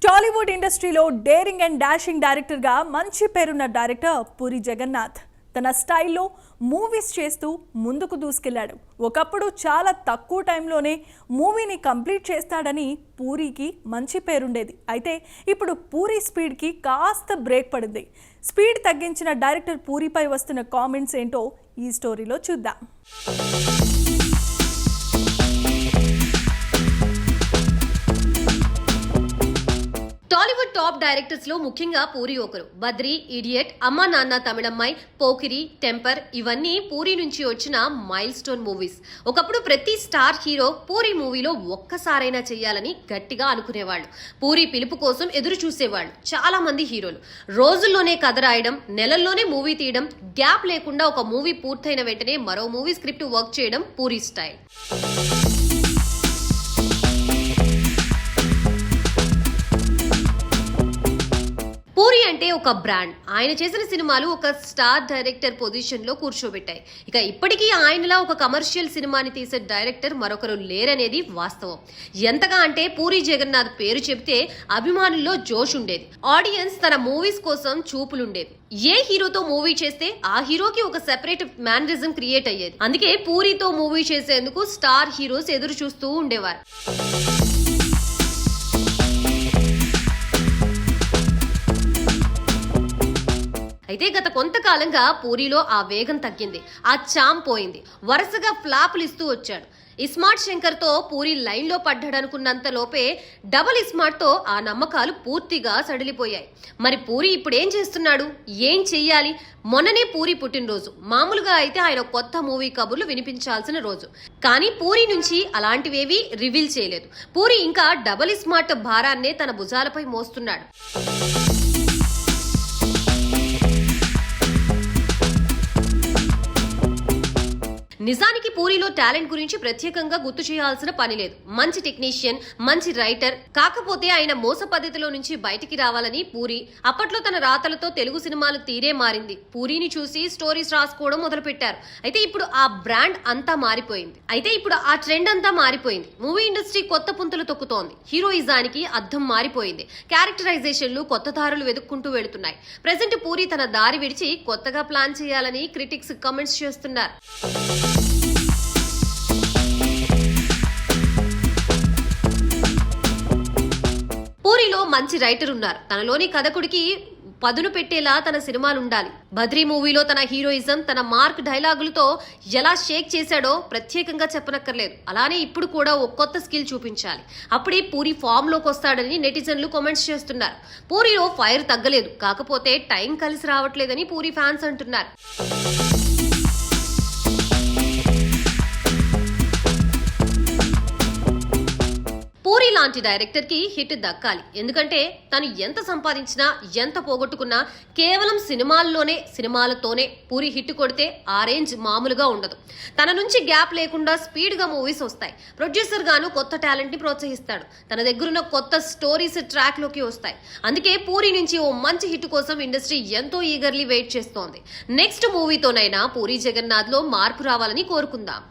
టాలీవుడ్ ఇండస్ట్రీలో daring and dashing డైరెక్టర్గా మంచి పేరున్న డైరెక్టర్ పూరి జగన్నాథ్ తన స్టైల్లో మూవీస్ చేస్తూ ముందుకు దూసుకెళ్లాడు. ఒకప్పుడు చాలా తక్కువ టైంలోనే మూవీని కంప్లీట్ చేస్తాడని పూరికి మంచి పేరుండేది. అయితే ఇప్పుడు పూరి స్పీడ్కి కాస్త బ్రేక్ పడింది. స్పీడ్ తగ్గించిన డైరెక్టర్ పూరిపై వస్తున్న కామెంట్స్ ఏంటో ఈ స్టోరీలో చూద్దాం. టాలీవుడ్ టాప్ డైరెక్టర్స్ లో ముఖ్యంగా పూరి ఒకరు. బద్రీ, ఇడియట్, అమ్మా నాన్న తమిళమ్మాయి, పోకిరి, టెంపర్ ఇవన్నీ పూరి నుంచి వచ్చిన మైల్ స్టోన్ మూవీస్. ఒకప్పుడు ప్రతి స్టార్ హీరో పూరి మూవీలో ఒక్కసారైనా చెయ్యాలని గట్టిగా అనుకునేవాళ్ళు. పూరి పిలుపు కోసం ఎదురు చూసేవాళ్ళు చాలా మంది హీరోలు. రోజుల్లోనే కథ రాయడం, నెలల్లోనే మూవీ తీయడం, గ్యాప్ లేకుండా ఒక మూవీ పూర్తయిన వెంటనే మరో మూవీ స్క్రిప్ట్ వర్క్ చేయడం పూరి స్టైల్. పూరి అంటే ఒక బ్రాండ్. ఆయన చేసిన సినిమాలు ఒక స్టార్ డైరెక్టర్ పొజిషన్ లో కూర్చోబెట్టాయి. ఇక ఇప్పటికీ ఆయనలా ఒక కమర్షియల్ సినిమాని తీసే డైరెక్టర్ మరొకరు లేరనేది వాస్తవం. ఎంతగా అంటే పూరి జగన్నాథ్ పేరు చెబితే అభిమానుల్లో జోష్ ఉండేది. ఆడియన్స్ తన మూవీస్ కోసం చూపులుండేవి. ఏ హీరోతో మూవీ చేస్తే ఆ హీరోకి ఒక సెపరేట్ మేనరిజం క్రియేట్ అయ్యేది. అందుకే పూరితో మూవీ చేసేందుకు స్టార్ హీరోస్ ఎదురు చూస్తూ ఉండేవారు. అయితే గత కొంతకాలంగా పూరిలో ఆ వేగం తగ్గింది, ఆ చామ్ పోయింది. వరుసగా ఫ్లాపులు ఇస్తూ వచ్చాడు. ఇస్మార్ట్ శంకర్ తో పూరి లైన్ లో పడ్డాడనుకున్నంత లోపే డబుల్ ఇస్మార్ట్ తో ఆ నమ్మకాలు పూర్తిగా సడిలిపోయాయి. మరి పూరి ఇప్పుడు ఏం చేస్తున్నాడు, ఏం చెయ్యాలి? మొన్ననే పూరి పుట్టినరోజు. మామూలుగా అయితే ఆయన కొత్త మూవీ కబుర్లు వినిపించాల్సిన రోజు. కానీ పూరి నుంచి అలాంటివేవీ రివీల్ చేయలేదు. పూరి ఇంకా డబుల్ ఇస్మార్ట్ భారాన్నే తన భుజాలపై మోస్తున్నాడు. నిజానికి పూరిలో టాలెంట్ గురించి ప్రత్యేకంగా గుర్తు చేయాల్సిన పని లేదు. మంచి టెక్నీషియన్, మంచి రైటర్. కాకపోతే ఆయన మోస పద్ధతిలో నుంచి బయటికి రావాలని పూరి అప్పట్లో తన రాతలతో తెలుగు సినిమాలు తీరే మారింది. పూరిని చూసి స్టోరీస్ రాసుకోవడం మొదలు పెట్టారు. అయితే ఇప్పుడు ఆ బ్రాండ్ అంతా మారిపోయింది. ఆ ట్రెండ్ అంతా మారిపోయింది. మూవీ ఇండస్ట్రీ కొత్త పుంతలు తొక్కుతోంది. హీరోయిజానికి అర్థం మారిపోయింది. క్యారెక్టరైజేషన్లు కొత్త దారులు వెతుక్కుంటూ వెళుతున్నాయి. ప్రెసెంట్ పూరి తన దారి విడిచి కొత్తగా ప్లాన్ చేయాలని క్రిటిక్స్ కామెంట్స్ చేస్తున్నారు. పూరిలో మంచి రైటర్ ఉన్నారు. తనలోని కథకుడికి పదును పెట్టేలా తన సినిమాలుండాలి. బద్రీ మూవీలో తన హీరోయిజం, తన మార్క్ డైలాగులతో ఎలా షేక్ చేశాడో ప్రత్యేకంగా చెప్పనక్కర్లేదు. అలానే ఇప్పుడు కూడా ఒక కొత్త స్కిల్ చూపించాలి. అప్పుడే పూరి ఫామ్ లోకి వస్తాడని నెటిజన్లు కామెంట్స్ చేస్తున్నారు. పూరిలో ఫైర్ తగ్గలేదు, కాకపోతే టైం కలిసి రావట్లేదని పూరి ఫ్యాన్స్ అంటున్నారు. పూరి లాంటి డైరెక్టర్ కి హిట్ దక్కాలి. ఎందుకంటే తను ఎంత సంపాదించినా, ఎంత పోగొట్టుకున్నా కేవలం సినిమాలతోనే పూరి హిట్ కొడితే ఆ రేంజ్ మామూలుగా ఉండదు. తన నుంచి గ్యాప్ లేకుండా స్పీడ్ గా మూవీస్ వస్తాయి. ప్రొడ్యూసర్ గాను కొత్త టాలెంట్ ని ప్రోత్సహిస్తాడు. తన దగ్గరున్న కొత్త స్టోరీస్ ట్రాక్ లోకి వస్తాయి. అందుకే పూరి నుంచి ఓ మంచి హిట్ కోసం ఇండస్ట్రీ ఎంతో ఈగర్లీ వెయిట్ చేస్తోంది. నెక్స్ట్ మూవీతోనైనా పూరి జగన్నాథ్ లో మార్పు రావాలని కోరుకుందాం.